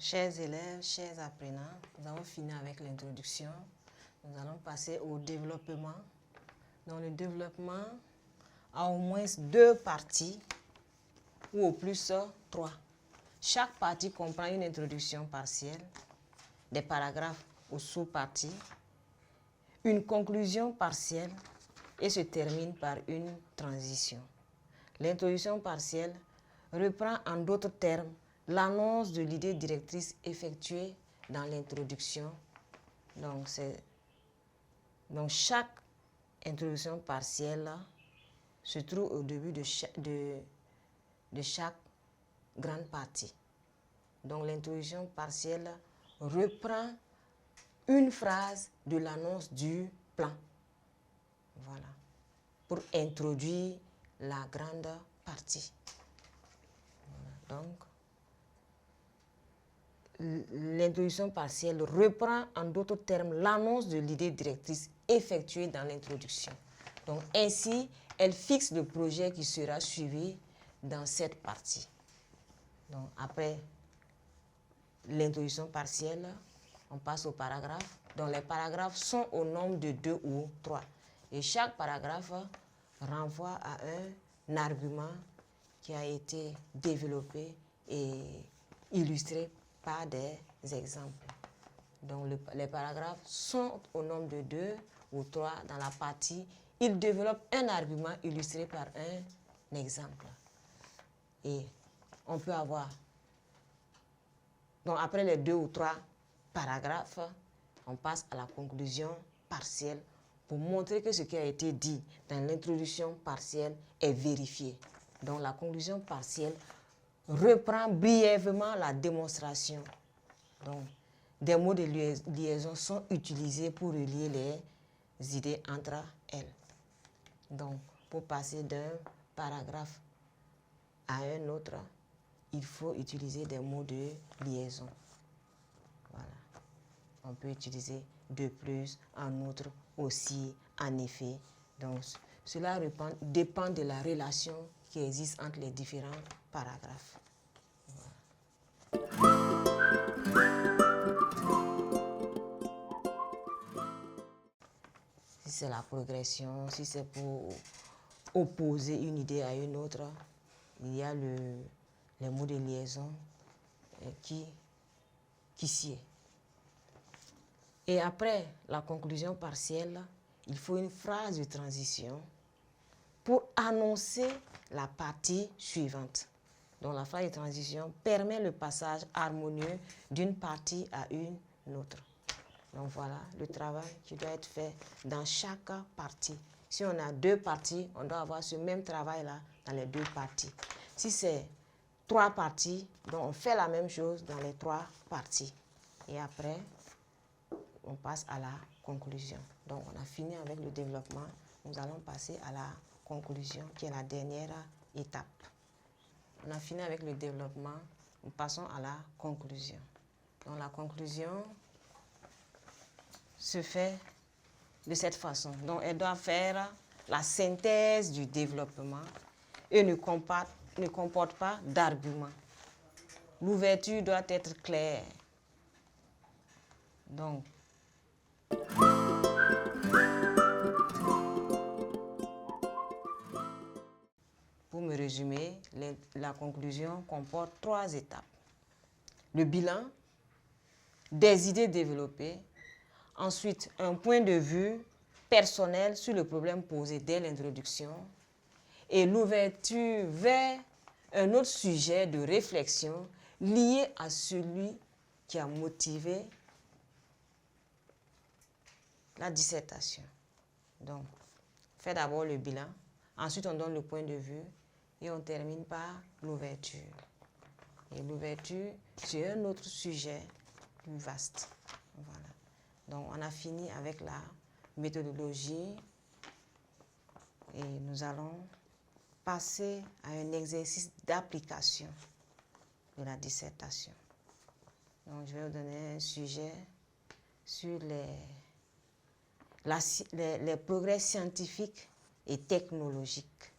chers élèves, chers apprenants, nous avons fini avec l'introduction. Nous allons passer au développement. Dans le développement, a au moins 2 parties ou au plus 3. Chaque partie comprend une introduction partielle, des paragraphes ou sous-parties, une conclusion partielle et se termine par une transition. L'introduction partielle reprend en d'autres termes l'annonce de l'idée directrice effectuée dans l'introduction. Donc, chaque introduction partielle se trouve au début de chaque grande partie. Donc, l'introduction partielle reprend une phrase de l'annonce du plan. Voilà. Pour introduire la grande partie. Voilà. Donc, l'introduction partielle reprend en d'autres termes l'annonce de l'idée directrice effectuée dans l'introduction. Donc, ainsi, elle fixe le projet qui sera suivi dans cette partie. Donc, après l'introduction partielle, on passe au paragraphe. Donc, les paragraphes sont au nombre de 2 ou 3. Et chaque paragraphe renvoie à un argument qui a été développé et illustré par des exemples. Donc, les paragraphes sont au nombre de 2 ou 3 dans la partie. Ils développent un argument illustré par un exemple. Et on peut avoir... Donc, après les 2 ou 3 paragraphes, on passe à la conclusion partielle pour montrer que ce qui a été dit dans l'introduction partielle est vérifié. Donc, la conclusion partielle reprend brièvement la démonstration. Donc, des mots de liaison sont utilisés pour relier les idées entre elles. Donc, pour passer d'un paragraphe à un autre, il faut utiliser des mots de liaison. Voilà. On peut utiliser de plus, en outre, aussi, en effet. Donc, cela dépend de la relation qui existe entre les différents paragraphes. Voilà. Si c'est la progression, si c'est pour opposer une idée à une autre, il y a les mots de liaison qui sied. Et après la conclusion partielle, il faut une phrase de transition pour annoncer la partie suivante. Donc la phrase de transition permet le passage harmonieux d'une partie à une autre. Donc voilà le travail qui doit être fait dans chaque partie. Si on a 2 parties, on doit avoir ce même travail-là dans les 2 parties. Si c'est 3 parties, donc on fait la même chose dans les 3 parties. Et après, on passe à la conclusion. Donc on a fini avec le développement. Nous allons passer à la conclusion qui est la dernière étape. On a fini avec le développement. Nous passons à la conclusion. Donc la conclusion se fait de cette façon. Donc, elle doit faire la synthèse du développement et ne comporte pas d'arguments. L'ouverture doit être claire. Donc, pour me résumer, la conclusion comporte 3 étapes. Le bilan, des idées développées, ensuite un point de vue personnel sur le problème posé dès l'introduction et l'ouverture vers un autre sujet de réflexion lié à celui qui a motivé la dissertation. Donc, on fait d'abord le bilan, ensuite on donne le point de vue et on termine par l'ouverture. Et l'ouverture, c'est un autre sujet plus vaste. Voilà. Donc, on a fini avec la méthodologie et nous allons passer à un exercice d'application de la dissertation. Donc, je vais vous donner un sujet sur les progrès scientifiques et technologiques.